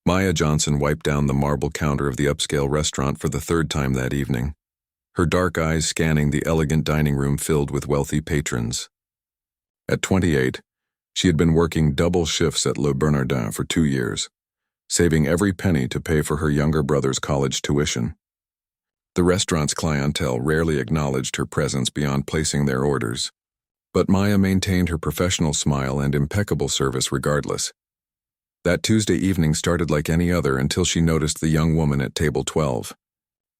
Maya Johnson wiped down the marble counter of the upscale restaurant for the third time that evening, her dark eyes scanning the elegant dining room filled with wealthy patrons. At 28, she had been working double shifts at Le Bernardin for 2 years, saving every penny to pay for her younger brother's college tuition. The restaurant's clientele rarely acknowledged her presence beyond placing their orders, but Maya maintained her professional smile and impeccable service regardless. That Tuesday evening started like any other until she noticed the young woman at table 12.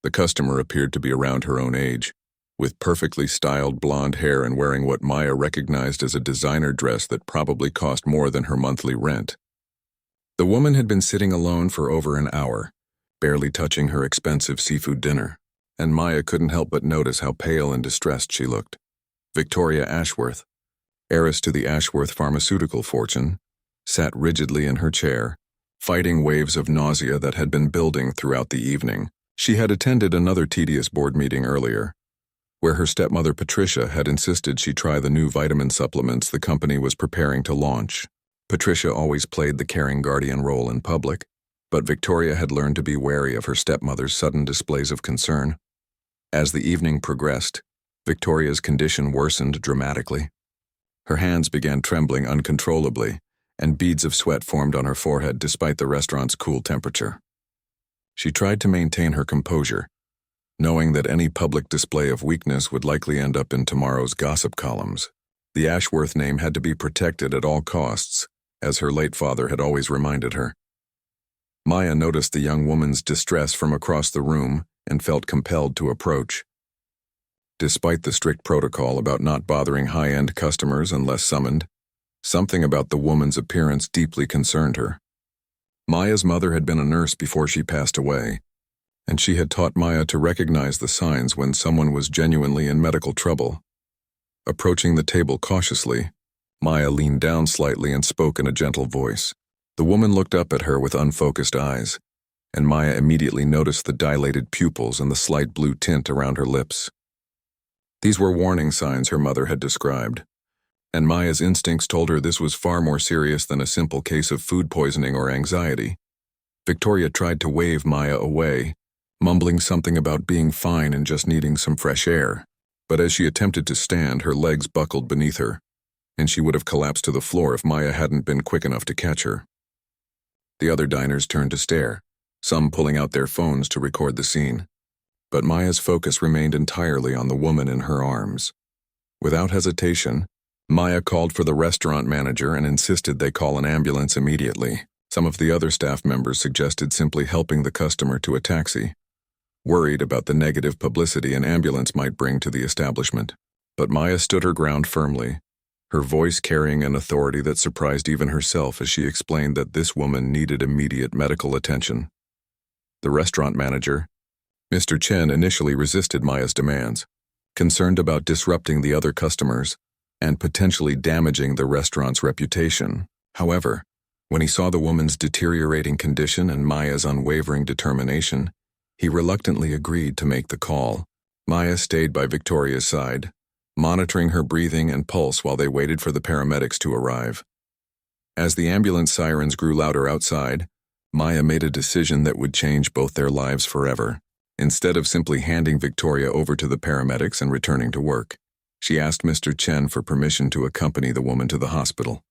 The customer appeared to be around her own age, with perfectly styled blonde hair and wearing what Maya recognized as a designer dress that probably cost more than her monthly rent. The woman had been sitting alone for over an hour, barely touching her expensive seafood dinner, and Maya couldn't help but notice how pale and distressed she looked. Victoria Ashworth, heiress to the Ashworth pharmaceutical fortune, sat rigidly in her chair, fighting waves of nausea that had been building throughout the evening. She had attended another tedious board meeting earlier, where her stepmother Patricia had insisted she try the new vitamin supplements the company was preparing to launch. Patricia always played the caring guardian role in public, but Victoria had learned to be wary of her stepmother's sudden displays of concern. As the evening progressed, Victoria's condition worsened dramatically. Her hands began trembling uncontrollably, and beads of sweat formed on her forehead despite the restaurant's cool temperature. She tried to maintain her composure, knowing that any public display of weakness would likely end up in tomorrow's gossip columns. The Ashworth name had to be protected at all costs, as her late father had always reminded her. Maya noticed the young woman's distress from across the room and felt compelled to approach. Despite the strict protocol about not bothering high-end customers unless summoned, something about the woman's appearance deeply concerned her. Maya's mother had been a nurse before she passed away, and she had taught Maya to recognize the signs when someone was genuinely in medical trouble. Approaching the table cautiously, Maya leaned down slightly and spoke in a gentle voice. The woman looked up at her with unfocused eyes, and Maya immediately noticed the dilated pupils and the slight blue tint around her lips. These were warning signs her mother had described, and Maya's instincts told her this was far more serious than a simple case of food poisoning or anxiety. Victoria tried to wave Maya away, mumbling something about being fine and just needing some fresh air, but as she attempted to stand, her legs buckled beneath her, and she would have collapsed to the floor if Maya hadn't been quick enough to catch her. The other diners turned to stare, some pulling out their phones to record the scene, but Maya's focus remained entirely on the woman in her arms. Without hesitation, Maya called for the restaurant manager and insisted they call an ambulance immediately. Some of the other staff members suggested simply helping the customer to a taxi, worried about the negative publicity an ambulance might bring to the establishment. But Maya stood her ground firmly, her voice carrying an authority that surprised even herself as she explained that this woman needed immediate medical attention. The restaurant manager, Mr. Chen, initially resisted Maya's demands, concerned about disrupting the other customers and potentially damaging the restaurant's reputation. However, when he saw the woman's deteriorating condition and Maya's unwavering determination, he reluctantly agreed to make the call. Maya stayed by Victoria's side, monitoring her breathing and pulse while they waited for the paramedics to arrive. As the ambulance sirens grew louder outside, Maya made a decision that would change both their lives forever. Instead of simply handing Victoria over to the paramedics and returning to work, she asked Mr. Chen for permission to accompany the woman to the hospital.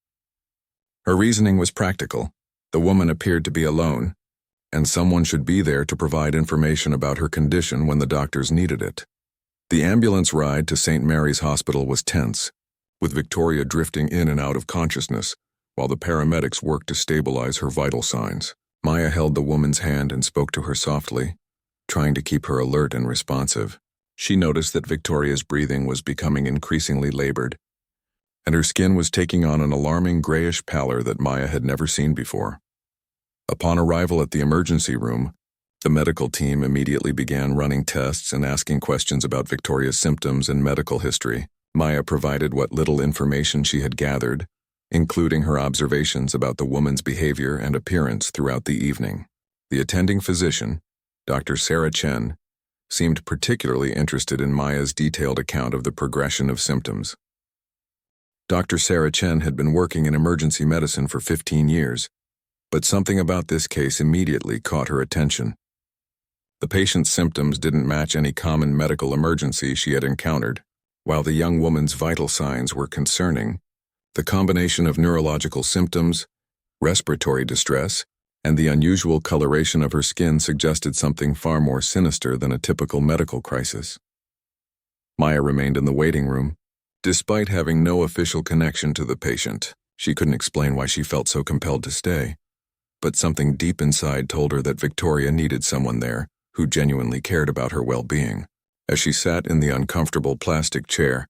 Her reasoning was practical. The woman appeared to be alone, and someone should be there to provide information about her condition when the doctors needed it. The ambulance ride to St. Mary's Hospital was tense, with Victoria drifting in and out of consciousness while the paramedics worked to stabilize her vital signs. Maya held the woman's hand and spoke to her softly, trying to keep her alert and responsive. She noticed that Victoria's breathing was becoming increasingly labored, and her skin was taking on an alarming grayish pallor that Maya had never seen before. Upon arrival at the emergency room, the medical team immediately began running tests and asking questions about Victoria's symptoms and medical history. Maya provided what little information she had gathered, including her observations about the woman's behavior and appearance throughout the evening. The attending physician, Dr. Sarah Chen, seemed particularly interested in Maya's detailed account of the progression of symptoms. Dr. Sarah Chen had been working in emergency medicine for 15 years, But something about this case immediately caught her attention. The patient's symptoms didn't match any common medical emergency she had encountered. While the young woman's vital signs were concerning, the combination of neurological symptoms, respiratory distress, and the unusual coloration of her skin suggested something far more sinister than a typical medical crisis. Maya remained in the waiting room. Despite having no official connection to the patient, she couldn't explain why she felt so compelled to stay. But something deep inside told her that Victoria needed someone there who genuinely cared about her well-being. As she sat in the uncomfortable plastic chair,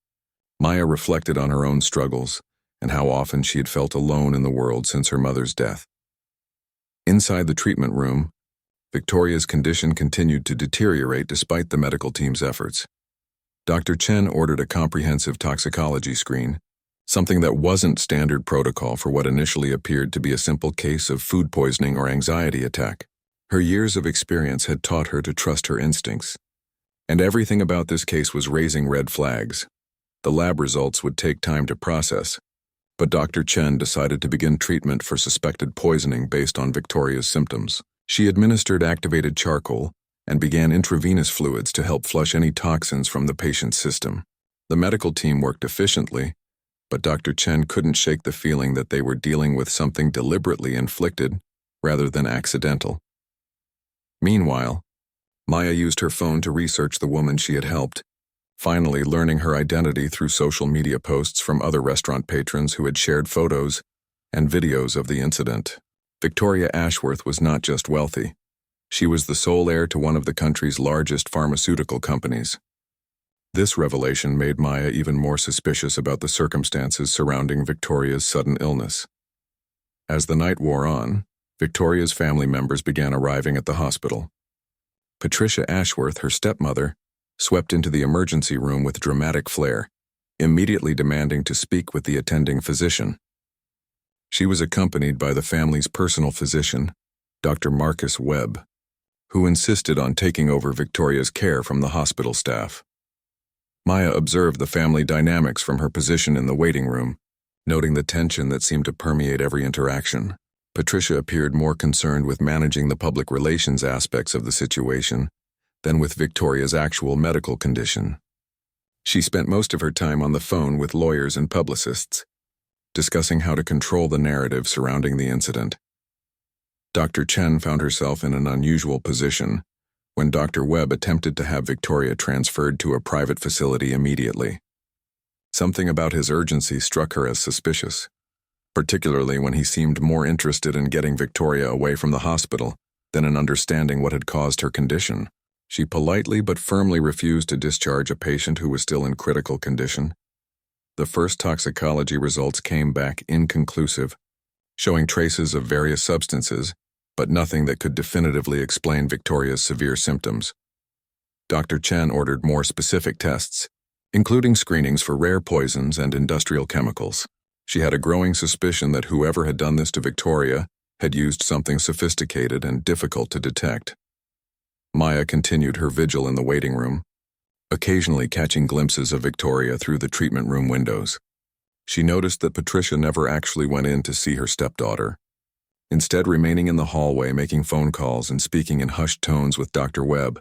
Maya reflected on her own struggles and how often she had felt alone in the world since her mother's death. Inside the treatment room, Victoria's condition continued to deteriorate despite the medical team's efforts. Dr. Chen ordered a comprehensive toxicology screen, something that wasn't standard protocol for what initially appeared to be a simple case of food poisoning or anxiety attack. Her years of experience had taught her to trust her instincts, and everything about this case was raising red flags. The lab results would take time to process, but Dr. Chen decided to begin treatment for suspected poisoning based on Victoria's symptoms. She administered activated charcoal and began intravenous fluids to help flush any toxins from the patient's system. The medical team worked efficiently, but Dr. Chen couldn't shake the feeling that they were dealing with something deliberately inflicted rather than accidental. Meanwhile, Maya used her phone to research the woman she had helped, finally learning her identity through social media posts from other restaurant patrons who had shared photos and videos of the incident. Victoria Ashworth was not just wealthy. She was the sole heir to one of the country's largest pharmaceutical companies. This revelation made Maya even more suspicious about the circumstances surrounding Victoria's sudden illness. As the night wore on, Victoria's family members began arriving at the hospital. Patricia Ashworth, her stepmother, swept into the emergency room with dramatic flair, immediately demanding to speak with the attending physician. She was accompanied by the family's personal physician, Dr. Marcus Webb, who insisted on taking over Victoria's care from the hospital staff. Maya observed the family dynamics from her position in the waiting room, noting the tension that seemed to permeate every interaction. Patricia appeared more concerned with managing the public relations aspects of the situation than with Victoria's actual medical condition. She spent most of her time on the phone with lawyers and publicists, discussing how to control the narrative surrounding the incident. Dr. Chen found herself in an unusual position when Dr. Webb attempted to have Victoria transferred to a private facility immediately. Something about his urgency struck her as suspicious, particularly when he seemed more interested in getting Victoria away from the hospital than in understanding what had caused her condition. She politely but firmly refused to discharge a patient who was still in critical condition. The first toxicology results came back inconclusive, showing traces of various substances, but nothing that could definitively explain Victoria's severe symptoms. Dr. Chen ordered more specific tests, including screenings for rare poisons and industrial chemicals. She had a growing suspicion that whoever had done this to Victoria had used something sophisticated and difficult to detect. Maya continued her vigil in the waiting room, occasionally catching glimpses of Victoria through the treatment room windows. She noticed that Patricia never actually went in to see her stepdaughter, instead remaining in the hallway making phone calls and speaking in hushed tones with Dr. Webb.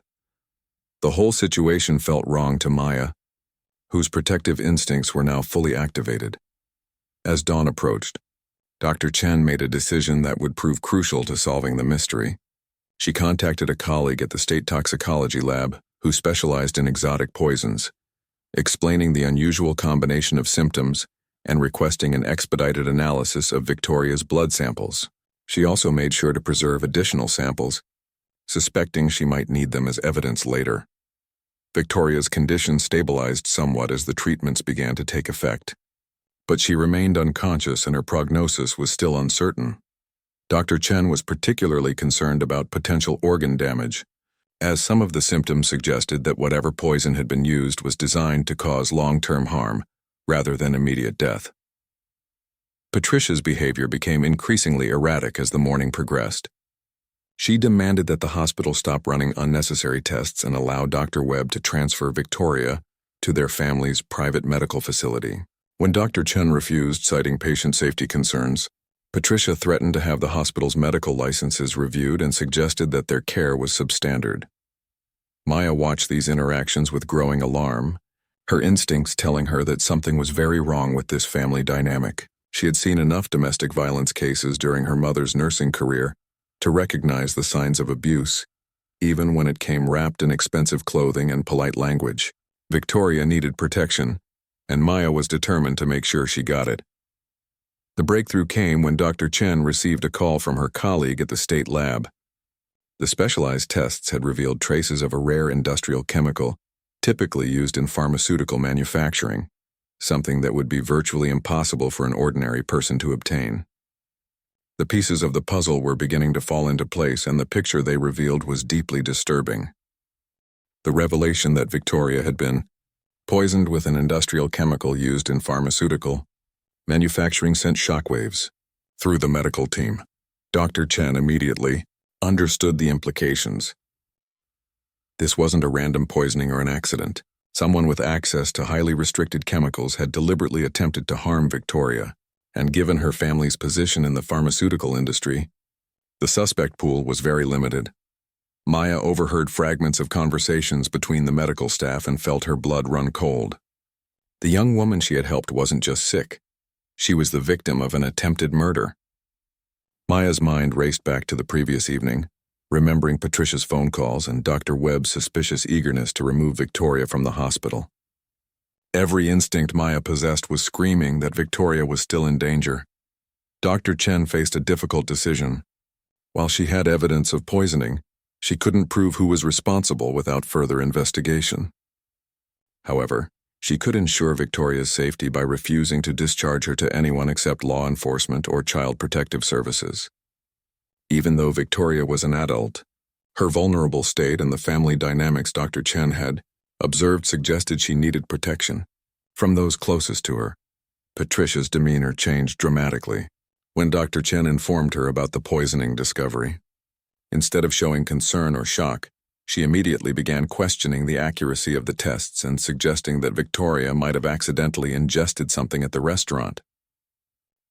The whole situation felt wrong to Maya, whose protective instincts were now fully activated. As dawn approached, Dr. Chen made a decision that would prove crucial to solving the mystery. She contacted a colleague at the state toxicology lab who specialized in exotic poisons, explaining the unusual combination of symptoms and requesting an expedited analysis of Victoria's blood samples. She also made sure to preserve additional samples, suspecting she might need them as evidence later. Victoria's condition stabilized somewhat as the treatments began to take effect, but she remained unconscious and her prognosis was still uncertain. Dr. Chen was particularly concerned about potential organ damage, as some of the symptoms suggested that whatever poison had been used was designed to cause long-term harm rather than immediate death. Patricia's behavior became increasingly erratic as the morning progressed. She demanded that the hospital stop running unnecessary tests and allow Dr. Webb to transfer Victoria to their family's private medical facility. When Dr. Chen refused, citing patient safety concerns, Patricia threatened to have the hospital's medical licenses reviewed and suggested that their care was substandard. Maya watched these interactions with growing alarm, her instincts telling her that something was very wrong with this family dynamic. She had seen enough domestic violence cases during her mother's nursing career to recognize the signs of abuse, even when it came wrapped in expensive clothing and polite language. Victoria needed protection, and Maya was determined to make sure she got it. The breakthrough came when Dr. Chen received a call from her colleague at the state lab. The specialized tests had revealed traces of a rare industrial chemical, typically used in pharmaceutical manufacturing, something that would be virtually impossible for an ordinary person to obtain. The pieces of the puzzle were beginning to fall into place, and the picture they revealed was deeply disturbing. The revelation that Victoria had been poisoned with an industrial chemical used in pharmaceutical manufacturing sent shockwaves through the medical team. Dr. Chen immediately understood the implications. This wasn't a random poisoning or an accident. Someone with access to highly restricted chemicals had deliberately attempted to harm Victoria, and given her family's position in the pharmaceutical industry, the suspect pool was very limited. Maya overheard fragments of conversations between the medical staff and felt her blood run cold. The young woman she had helped wasn't just sick. She was the victim of an attempted murder. Maya's mind raced back to the previous evening, remembering Patricia's phone calls and Dr. Webb's suspicious eagerness to remove Victoria from the hospital. Every instinct Maya possessed was screaming that Victoria was still in danger. Dr. Chen faced a difficult decision. While she had evidence of poisoning, she couldn't prove who was responsible without further investigation. However, she could ensure Victoria's safety by refusing to discharge her to anyone except law enforcement or child protective services. Even though Victoria was an adult, her vulnerable state and the family dynamics Dr. Chen had observed suggested she needed protection from those closest to her. Patricia's demeanor changed dramatically when Dr. Chen informed her about the poisoning discovery. Instead of showing concern or shock, she immediately began questioning the accuracy of the tests and suggesting that Victoria might have accidentally ingested something at the restaurant.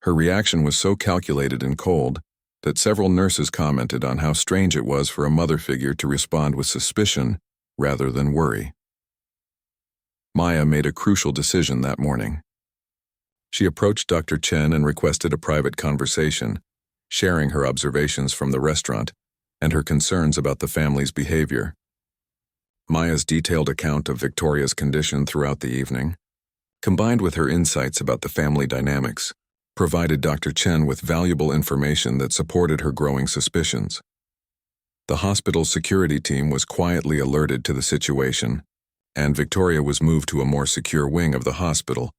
Her reaction was so calculated and cold that several nurses commented on how strange it was for a mother figure to respond with suspicion rather than worry. Maya made a crucial decision that morning. She approached Dr. Chen and requested a private conversation, sharing her observations from the restaurant and her concerns about the family's behavior. Maya's detailed account of Victoria's condition throughout the evening, combined with her insights about the family dynamics, provided Dr. Chen with valuable information that supported her growing suspicions. The hospital's security team was quietly alerted to the situation, and Victoria was moved to a more secure wing of the hospital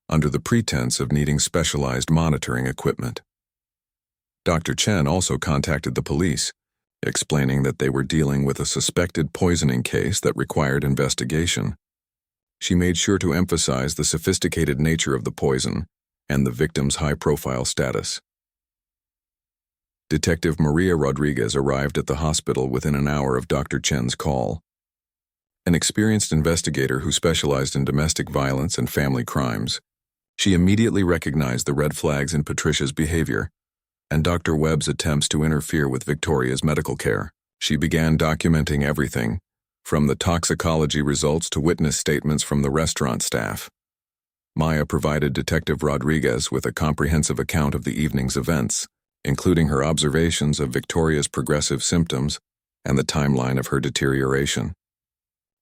under the pretense of needing specialized monitoring equipment. Dr. Chen also contacted the police, explaining that they were dealing with a suspected poisoning case that required investigation. She made sure to emphasize the sophisticated nature of the poison and the victim's high-profile status. Detective Maria Rodriguez arrived at the hospital within an hour of Dr. Chen's call. An experienced investigator who specialized in domestic violence and family crimes, she immediately recognized the red flags in Patricia's behavior and Dr. Webb's attempts to interfere with Victoria's medical care. She began documenting everything, from the toxicology results to witness statements from the restaurant staff. Maya provided Detective Rodriguez with a comprehensive account of the evening's events, including her observations of Victoria's progressive symptoms and the timeline of her deterioration.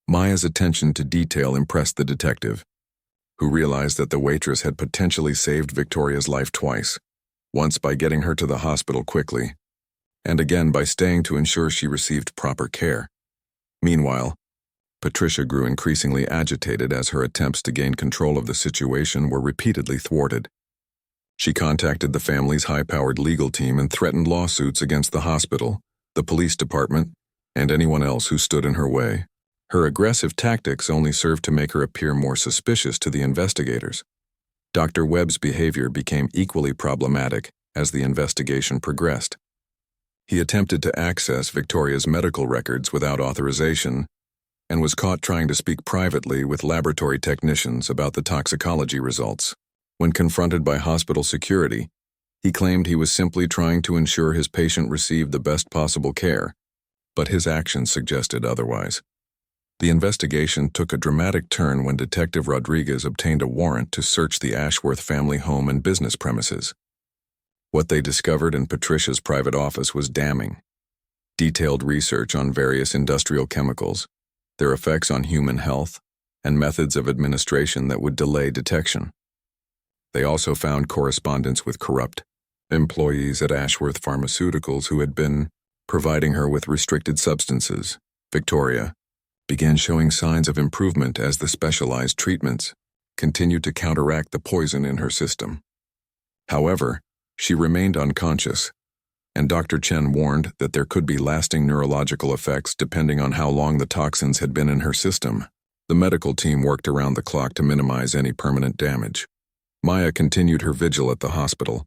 Maya's attention to detail impressed the detective, who realized that the waitress had potentially saved Victoria's life twice, once by getting her to the hospital quickly, and again by staying to ensure she received proper care. Meanwhile, Patricia grew increasingly agitated as her attempts to gain control of the situation were repeatedly thwarted. She contacted the family's high-powered legal team and threatened lawsuits against the hospital, the police department, and anyone else who stood in her way. Her aggressive tactics only served to make her appear more suspicious to the investigators. Dr. Webb's behavior became equally problematic as the investigation progressed. He attempted to access Victoria's medical records without authorization and was caught trying to speak privately with laboratory technicians about the toxicology results. When confronted by hospital security, He claimed he was simply trying to ensure his patient received the best possible care, but his actions suggested otherwise. The investigation took a dramatic turn when Detective Rodriguez obtained a warrant to search the Ashworth family home and business premises. What they discovered in Patricia's private office was damning. Detailed research on various industrial chemicals, their effects on human health, and methods of administration that would delay detection. They also found correspondence with corrupt employees at Ashworth Pharmaceuticals who had been providing her with restricted substances. Victoria began showing signs of improvement as the specialized treatments continued to counteract the poison in her system. However, she remained unconscious, and Dr. Chen warned that there could be lasting neurological effects depending on how long the toxins had been in her system. The medical team worked around the clock to minimize any permanent damage. Maya continued her vigil at the hospital,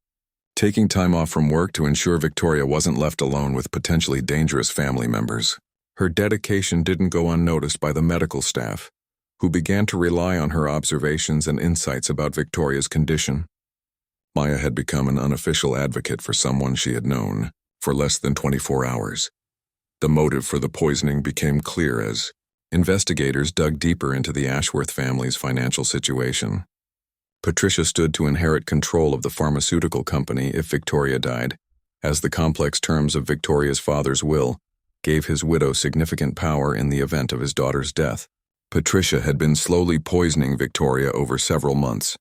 taking time off from work to ensure Victoria wasn't left alone with potentially dangerous family members. Her dedication didn't go unnoticed by the medical staff, who began to rely on her observations and insights about Victoria's condition. Maya had become an unofficial advocate for someone she had known for less than 24 hours. The motive for the poisoning became clear as investigators dug deeper into the Ashworth family's financial situation. Patricia stood to inherit control of the pharmaceutical company if Victoria died, as the complex terms of Victoria's father's will gave his widow significant power in the event of his daughter's death. Patricia had been slowly poisoning Victoria over several months,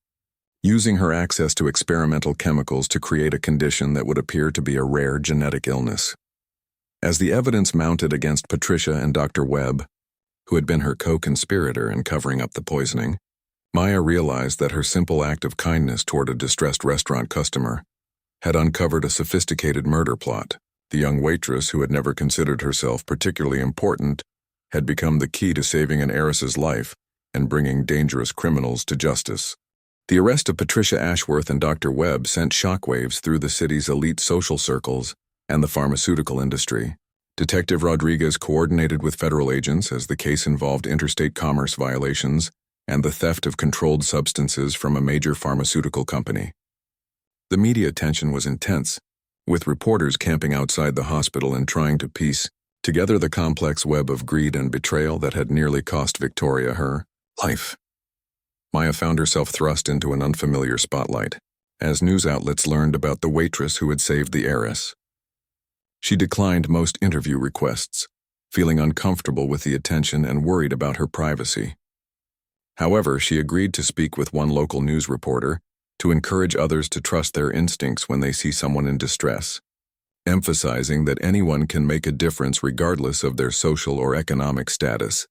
using her access to experimental chemicals to create a condition that would appear to be a rare genetic illness. As the evidence mounted against Patricia and Dr. Webb, who had been her co-conspirator in covering up the poisoning, Maya realized that her simple act of kindness toward a distressed restaurant customer had uncovered a sophisticated murder plot. The young waitress, who had never considered herself particularly important, had become the key to saving an heiress's life and bringing dangerous criminals to justice. The arrest of Patricia Ashworth and Dr. Webb sent shockwaves through the city's elite social circles and the pharmaceutical industry. Detective Rodriguez coordinated with federal agents as the case involved interstate commerce violations and the theft of controlled substances from a major pharmaceutical company. The media attention was intense, with reporters camping outside the hospital and trying to piece together the complex web of greed and betrayal that had nearly cost Victoria her life. Maya found herself thrust into an unfamiliar spotlight as news outlets learned about the waitress who had saved the heiress. She declined most interview requests, feeling uncomfortable with the attention and worried about her privacy. However, she agreed to speak with one local news reporter to encourage others to trust their instincts when they see someone in distress, emphasizing that anyone can make a difference regardless of their social or economic status.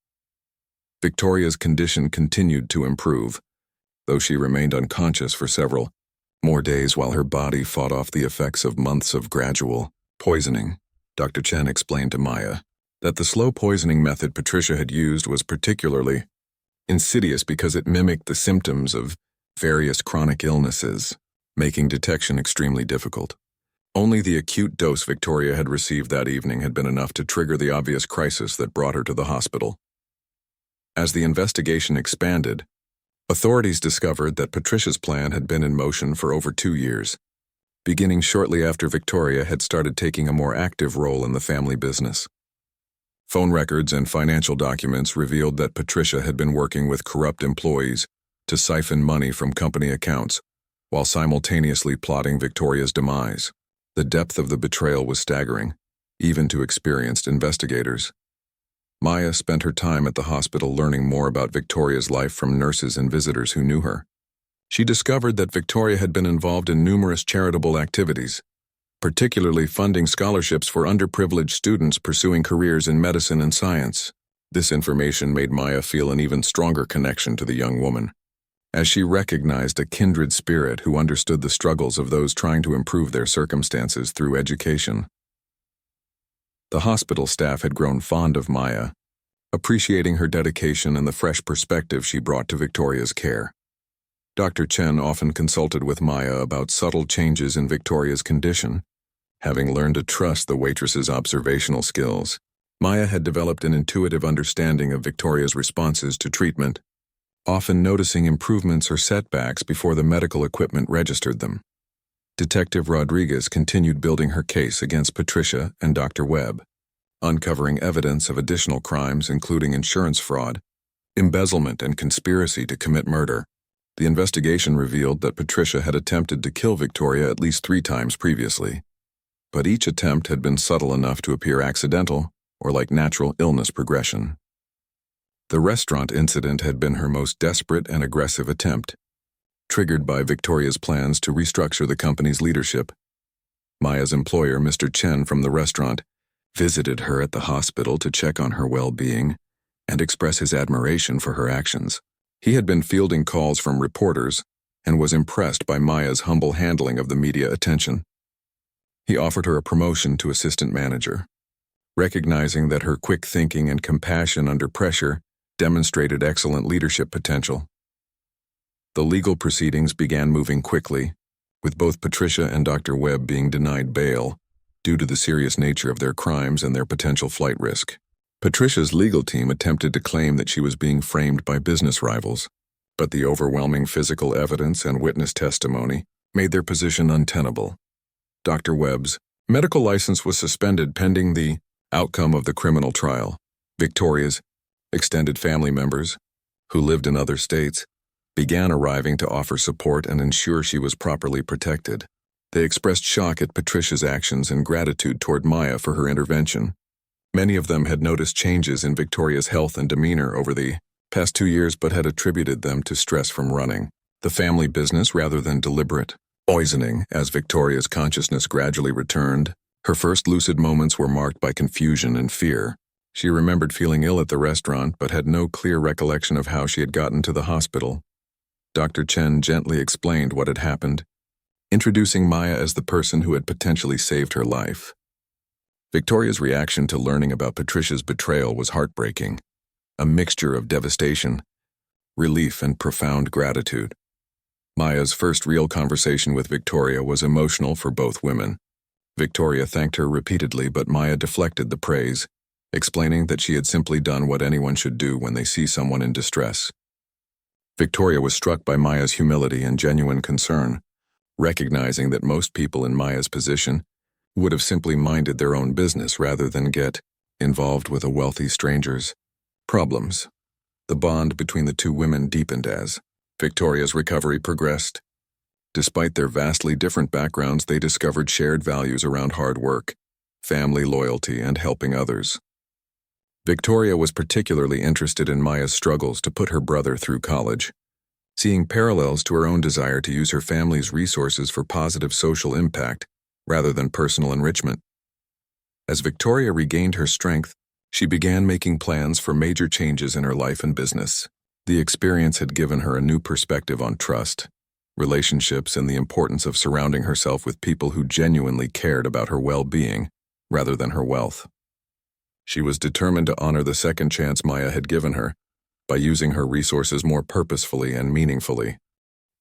Victoria's condition continued to improve, though she remained unconscious for several more days while her body fought off the effects of months of gradual poisoning. Dr. Chen explained to Maya that the slow poisoning method Patricia had used was particularly insidious because it mimicked the symptoms of various chronic illnesses, making detection extremely difficult. Only the acute dose Victoria had received that evening had been enough to trigger the obvious crisis that brought her to the hospital. As the investigation expanded, authorities discovered that Patricia's plan had been in motion for over 2 years, beginning shortly after Victoria had started taking a more active role in the family business. Phone records and financial documents revealed that Patricia had been working with corrupt employees to siphon money from company accounts, while simultaneously plotting Victoria's demise. The depth of the betrayal was staggering, even to experienced investigators. Maya spent her time at the hospital learning more about Victoria's life from nurses and visitors who knew her. She discovered that Victoria had been involved in numerous charitable activities, particularly funding scholarships for underprivileged students pursuing careers in medicine and science. This information made Maya feel an even stronger connection to the young woman, as she recognized a kindred spirit who understood the struggles of those trying to improve their circumstances through education. The hospital staff had grown fond of Maya, appreciating her dedication and the fresh perspective she brought to Victoria's care. Dr. Chen often consulted with Maya about subtle changes in Victoria's condition. Having learned to trust the waitress's observational skills, Maya had developed an intuitive understanding of Victoria's responses to treatment, often noticing improvements or setbacks before the medical equipment registered them. Detective Rodriguez continued building her case against Patricia and Dr. Webb, uncovering evidence of additional crimes including insurance fraud, embezzlement, and conspiracy to commit murder. The investigation revealed that Patricia had attempted to kill Victoria at least 3 times previously, but each attempt had been subtle enough to appear accidental or like natural illness progression. The restaurant incident had been her most desperate and aggressive attempt, triggered by Victoria's plans to restructure the company's leadership. Maya's employer, Mr. Chen from the restaurant, visited her at the hospital to check on her well-being and express his admiration for her actions. He had been fielding calls from reporters and was impressed by Maya's humble handling of the media attention. He offered her a promotion to assistant manager, recognizing that her quick thinking and compassion under pressure demonstrated excellent leadership potential. The legal proceedings began moving quickly, with both Patricia and Dr. Webb being denied bail due to the serious nature of their crimes and their potential flight risk. Patricia's legal team attempted to claim that she was being framed by business rivals, but the overwhelming physical evidence and witness testimony made their position untenable. Dr. Webb's medical license was suspended pending the outcome of the criminal trial. Victoria's extended family members, who lived in other states, began arriving to offer support and ensure she was properly protected. They expressed shock at Patricia's actions and gratitude toward Maya for her intervention. Many of them had noticed changes in Victoria's health and demeanor over the past 2 years but had attributed them to stress from running the family business rather than deliberate poisoning. As Victoria's consciousness gradually returned, her first lucid moments were marked by confusion and fear. She remembered feeling ill at the restaurant but had no clear recollection of how she had gotten to the hospital. Dr. Chen gently explained what had happened, introducing Maya as the person who had potentially saved her life. Victoria's reaction to learning about Patricia's betrayal was heartbreaking, a mixture of devastation, relief, and profound gratitude. Maya's first real conversation with Victoria was emotional for both women. Victoria thanked her repeatedly, but Maya deflected the praise, explaining that she had simply done what anyone should do when they see someone in distress. Victoria was struck by Maya's humility and genuine concern, recognizing that most people in Maya's position would have simply minded their own business rather than get involved with a wealthy stranger's problems. The bond between the two women deepened as Victoria's recovery progressed. Despite their vastly different backgrounds, they discovered shared values around hard work, family loyalty, and helping others. Victoria was particularly interested in Maya's struggles to put her brother through college, seeing parallels to her own desire to use her family's resources for positive social impact rather than personal enrichment. As Victoria regained her strength, she began making plans for major changes in her life and business. The experience had given her a new perspective on trust, relationships, and the importance of surrounding herself with people who genuinely cared about her well-being rather than her wealth. She was determined to honor the second chance Maya had given her by using her resources more purposefully and meaningfully.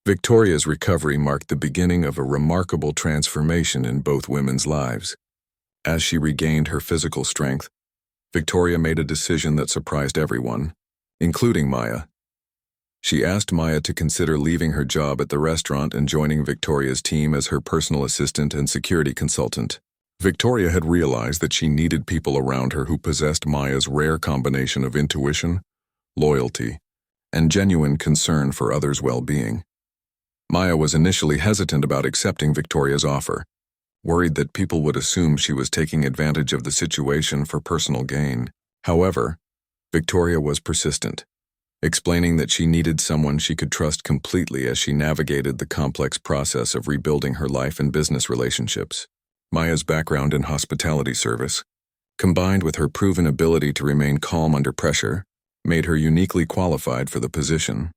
Victoria's recovery marked the beginning of a remarkable transformation in both women's lives. As she regained her physical strength, Victoria made a decision that surprised everyone, including Maya. She asked Maya to consider leaving her job at the restaurant and joining Victoria's team as her personal assistant and security consultant. Victoria had realized that she needed people around her who possessed Maya's rare combination of intuition, loyalty, and genuine concern for others' well-being. Maya was initially hesitant about accepting Victoria's offer, worried that people would assume she was taking advantage of the situation for personal gain. However, Victoria was persistent, explaining that she needed someone she could trust completely as she navigated the complex process of rebuilding her life and business relationships. Maya's background in hospitality service, combined with her proven ability to remain calm under pressure, made her uniquely qualified for the position.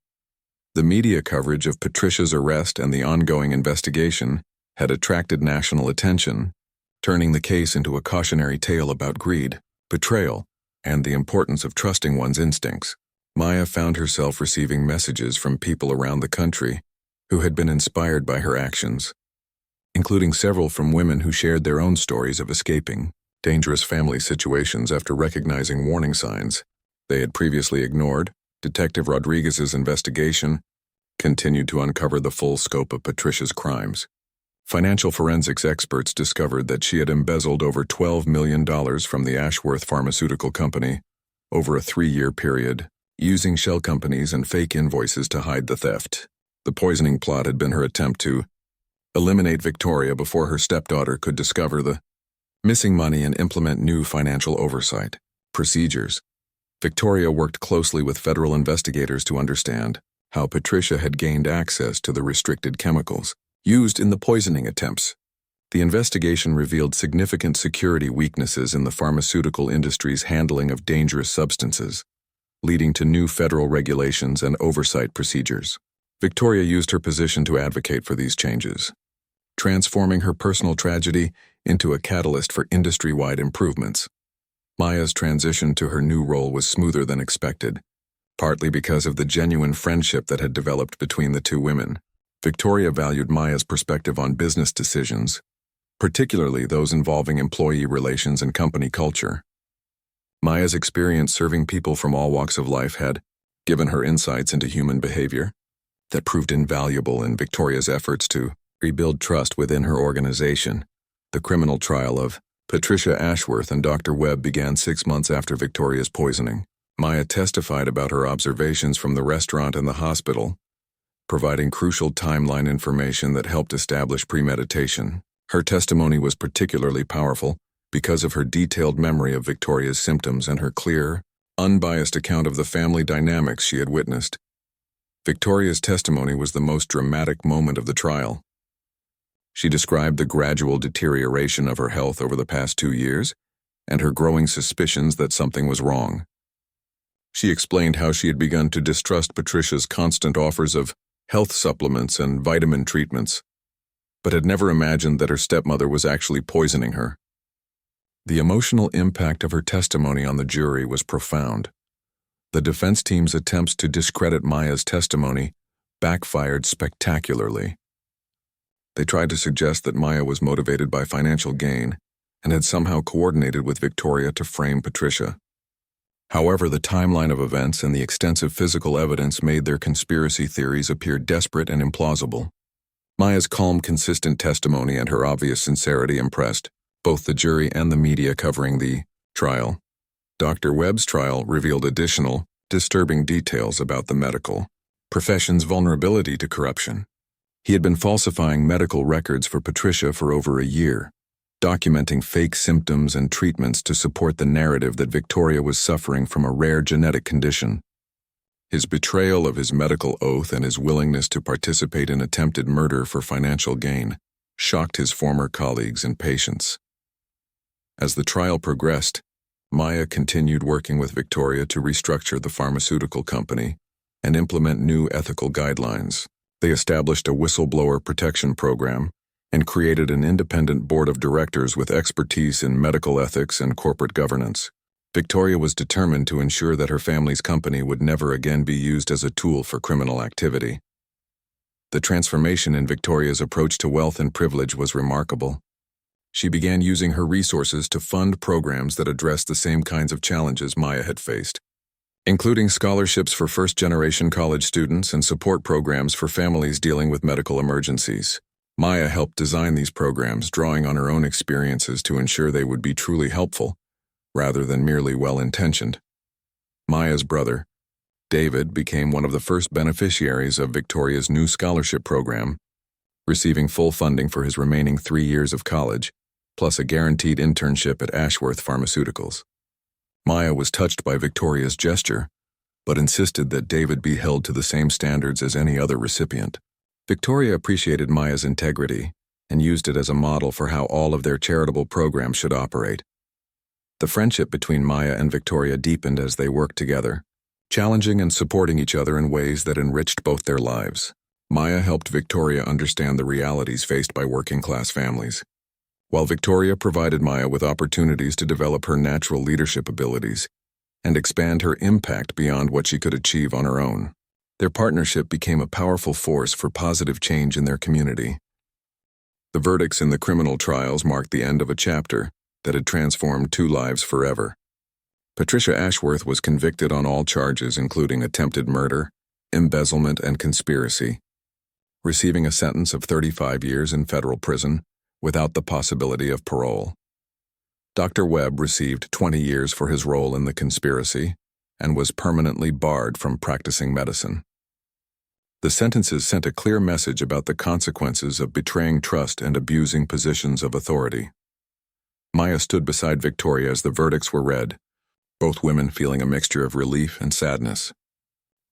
The media coverage of Patricia's arrest and the ongoing investigation had attracted national attention, turning the case into a cautionary tale about greed, betrayal, and the importance of trusting one's instincts. Maya found herself receiving messages from people around the country who had been inspired by her actions, including several from women who shared their own stories of escaping dangerous family situations after recognizing warning signs they had previously ignored. Detective Rodriguez's investigation continued to uncover the full scope of Patricia's crimes. Financial forensics experts discovered that she had embezzled over $12 million from the Ashworth Pharmaceutical Company over a 3-year period, using shell companies and fake invoices to hide the theft. The poisoning plot had been her attempt to eliminate Victoria before her stepdaughter could discover the missing money and implement new financial oversight procedures. Victoria worked closely with federal investigators to understand how Patricia had gained access to the restricted chemicals used in the poisoning attempts. The investigation revealed significant security weaknesses in the pharmaceutical industry's handling of dangerous substances, leading to new federal regulations and oversight procedures. Victoria used her position to advocate for these changes, transforming her personal tragedy into a catalyst for industry-wide improvements. Maya's transition to her new role was smoother than expected, partly because of the genuine friendship that had developed between the two women. Victoria valued Maya's perspective on business decisions, particularly those involving employee relations and company culture. Maya's experience serving people from all walks of life had given her insights into human behavior that proved invaluable in Victoria's efforts to rebuild trust within her organization. The criminal trial of Patricia Ashworth and Dr. Webb began 6 months after Victoria's poisoning. Maya testified about her observations from the restaurant and the hospital, providing crucial timeline information that helped establish premeditation. Her testimony was particularly powerful because of her detailed memory of Victoria's symptoms and her clear, unbiased account of the family dynamics she had witnessed. Victoria's testimony was the most dramatic moment of the trial. She described the gradual deterioration of her health over the past 2 years and her growing suspicions that something was wrong. She explained how she had begun to distrust Patricia's constant offers of health supplements and vitamin treatments, but had never imagined that her stepmother was actually poisoning her. The emotional impact of her testimony on the jury was profound. The defense team's attempts to discredit Maya's testimony backfired spectacularly. They tried to suggest that Maya was motivated by financial gain and had somehow coordinated with Victoria to frame Patricia. However, the timeline of events and the extensive physical evidence made their conspiracy theories appear desperate and implausible. Maya's calm, consistent testimony and her obvious sincerity impressed both the jury and the media covering the trial. Dr. Webb's trial revealed additional, disturbing details about the medical profession's vulnerability to corruption. He had been falsifying medical records for Patricia for over a year, documenting fake symptoms and treatments to support the narrative that Victoria was suffering from a rare genetic condition. His betrayal of his medical oath and his willingness to participate in attempted murder for financial gain shocked his former colleagues and patients. As the trial progressed, Maya continued working with Victoria to restructure the pharmaceutical company and implement new ethical guidelines. They established a whistleblower protection program and created an independent board of directors with expertise in medical ethics and corporate governance. Victoria was determined to ensure that her family's company would never again be used as a tool for criminal activity. The transformation in Victoria's approach to wealth and privilege was remarkable. She began using her resources to fund programs that addressed the same kinds of challenges Maya had faced, including scholarships for first-generation college students and support programs for families dealing with medical emergencies. Maya helped design these programs, drawing on her own experiences to ensure they would be truly helpful, rather than merely well-intentioned. Maya's brother, David, became one of the first beneficiaries of Victoria's new scholarship program, receiving full funding for his remaining 3 years of college, plus a guaranteed internship at Ashworth Pharmaceuticals. Maya was touched by Victoria's gesture, but insisted that David be held to the same standards as any other recipient. Victoria appreciated Maya's integrity and used it as a model for how all of their charitable programs should operate. The friendship between Maya and Victoria deepened as they worked together, challenging and supporting each other in ways that enriched both their lives. Maya helped Victoria understand the realities faced by working-class families, while Victoria provided Maya with opportunities to develop her natural leadership abilities and expand her impact beyond what she could achieve on her own. Their partnership became a powerful force for positive change in their community. The verdicts in the criminal trials marked the end of a chapter that had transformed 2 lives forever. Patricia Ashworth was convicted on all charges, including attempted murder, embezzlement, and conspiracy, receiving a sentence of 35 years in federal prison without the possibility of parole. Dr. Webb received 20 years for his role in the conspiracy and was permanently barred from practicing medicine. The sentences sent a clear message about the consequences of betraying trust and abusing positions of authority. Maya stood beside Victoria as the verdicts were read, both women feeling a mixture of relief and sadness.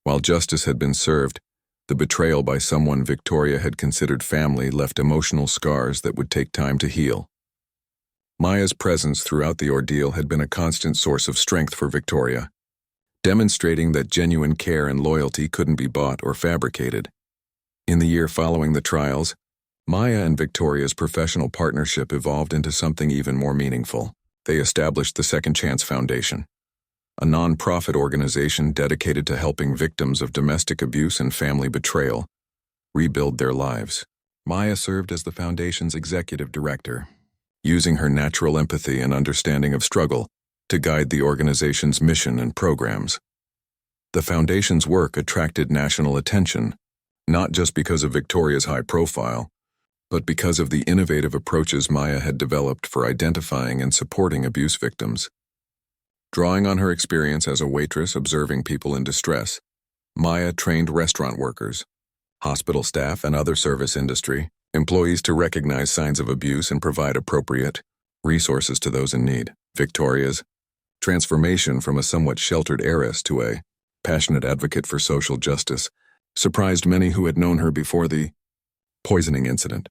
While justice had been served, the betrayal by someone Victoria had considered family left emotional scars that would take time to heal. Maya's presence throughout the ordeal had been a constant source of strength for Victoria, demonstrating that genuine care and loyalty couldn't be bought or fabricated. In the year following the trials, Maya and Victoria's professional partnership evolved into something even more meaningful. They established the Second Chance Foundation, a non-profit organization dedicated to helping victims of domestic abuse and family betrayal rebuild their lives. Maya served as the foundation's executive director, using her natural empathy and understanding of struggle to guide the organization's mission and programs. The foundation's work attracted national attention, not just because of Victoria's high profile, but because of the innovative approaches Maya had developed for identifying and supporting abuse victims. Drawing on her experience as a waitress observing people in distress, Maya trained restaurant workers, hospital staff, and other service industry employees to recognize signs of abuse and provide appropriate resources to those in need. Victoria's transformation from a somewhat sheltered heiress to a passionate advocate for social justice surprised many who had known her before the poisoning incident.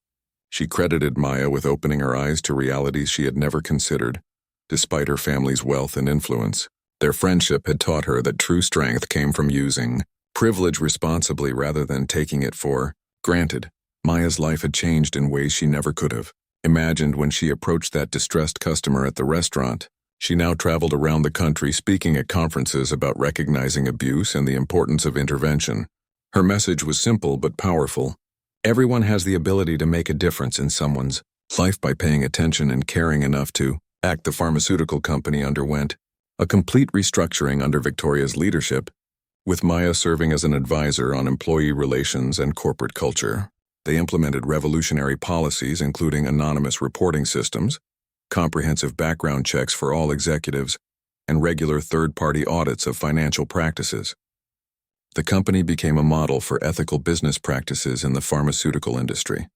She credited Maya with opening her eyes to realities she had never considered, despite her family's wealth and influence. Their friendship had taught her that true strength came from using privilege responsibly rather than taking it for granted. Maya's life had changed in ways she never could have imagined when she approached that distressed customer at the restaurant. She now traveled around the country speaking at conferences about recognizing abuse and the importance of intervention. Her message was simple but powerful. Everyone has the ability to make a difference in someone's life by paying attention and caring enough to act. The pharmaceutical company underwent a complete restructuring under Victoria's leadership, with Maya serving as an advisor on employee relations and corporate culture. They implemented revolutionary policies including anonymous reporting systems, comprehensive background checks for all executives, and regular third-party audits of financial practices. The company became a model for ethical business practices in the pharmaceutical industry.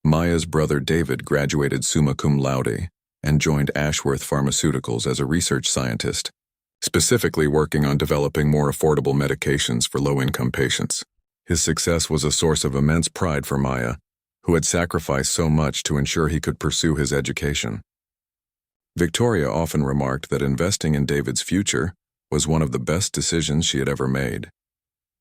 Maya's brother David graduated summa cum laude and joined Ashworth Pharmaceuticals as a research scientist, specifically working on developing more affordable medications for low-income patients. His success was a source of immense pride for Maya, who had sacrificed so much to ensure he could pursue his education. Victoria often remarked that investing in David's future was one of the best decisions she had ever made.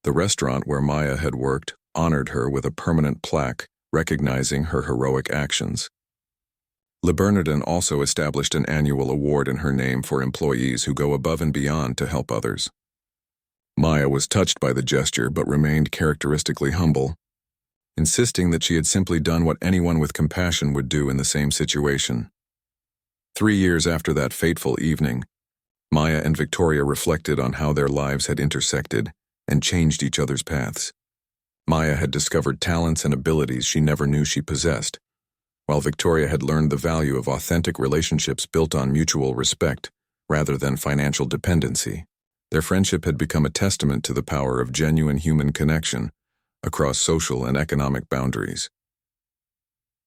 The restaurant where Maya had worked honored her with a permanent plaque recognizing her heroic actions. Le Bernardin also established an annual award in her name for employees who go above and beyond to help others. Maya was touched by the gesture but remained characteristically humble, insisting that she had simply done what anyone with compassion would do in the same situation. 3 years after that fateful evening, Maya and Victoria reflected on how their lives had intersected and changed each other's paths. Maya had discovered talents and abilities she never knew she possessed, while Victoria had learned the value of authentic relationships built on mutual respect rather than financial dependency. Their friendship had become a testament to the power of genuine human connection across social and economic boundaries.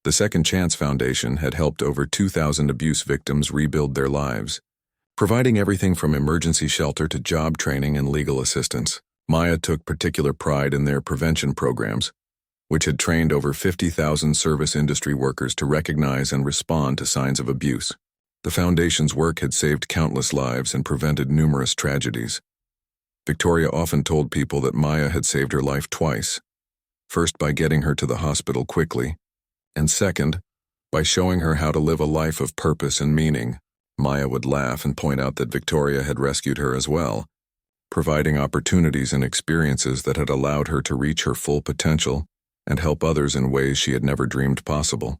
The Second Chance Foundation had helped over 2,000 abuse victims rebuild their lives, providing everything from emergency shelter to job training and legal assistance. Maya took particular pride in their prevention programs, which had trained over 50,000 service industry workers to recognize and respond to signs of abuse. The foundation's work had saved countless lives and prevented numerous tragedies. Victoria often told people that Maya had saved her life twice, first by getting her to the hospital quickly, and second, by showing her how to live a life of purpose and meaning. Maya would laugh and point out that Victoria had rescued her as well, providing opportunities and experiences that had allowed her to reach her full potential and help others in ways she had never dreamed possible.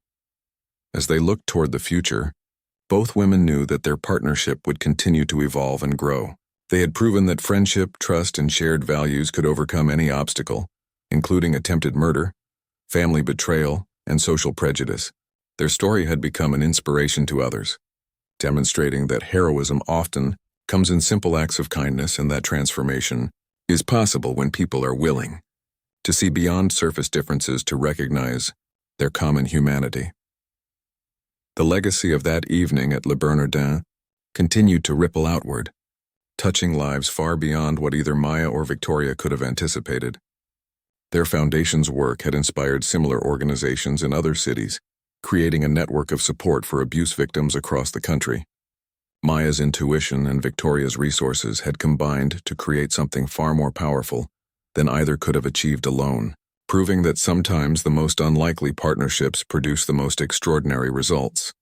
As they looked toward the future, both women knew that their partnership would continue to evolve and grow. They had proven that friendship, trust, and shared values could overcome any obstacle, including attempted murder, family betrayal, and social prejudice. Their story had become an inspiration to others, demonstrating that heroism often comes in simple acts of kindness and that transformation is possible when people are willing to see beyond surface differences to recognize their common humanity. The legacy of that evening at Le Bernardin continued to ripple outward, touching lives far beyond what either Maya or Victoria could have anticipated. Their foundation's work had inspired similar organizations in other cities, creating a network of support for abuse victims across the country. Maya's intuition and Victoria's resources had combined to create something far more powerful than either could have achieved alone, proving that sometimes the most unlikely partnerships produce the most extraordinary results.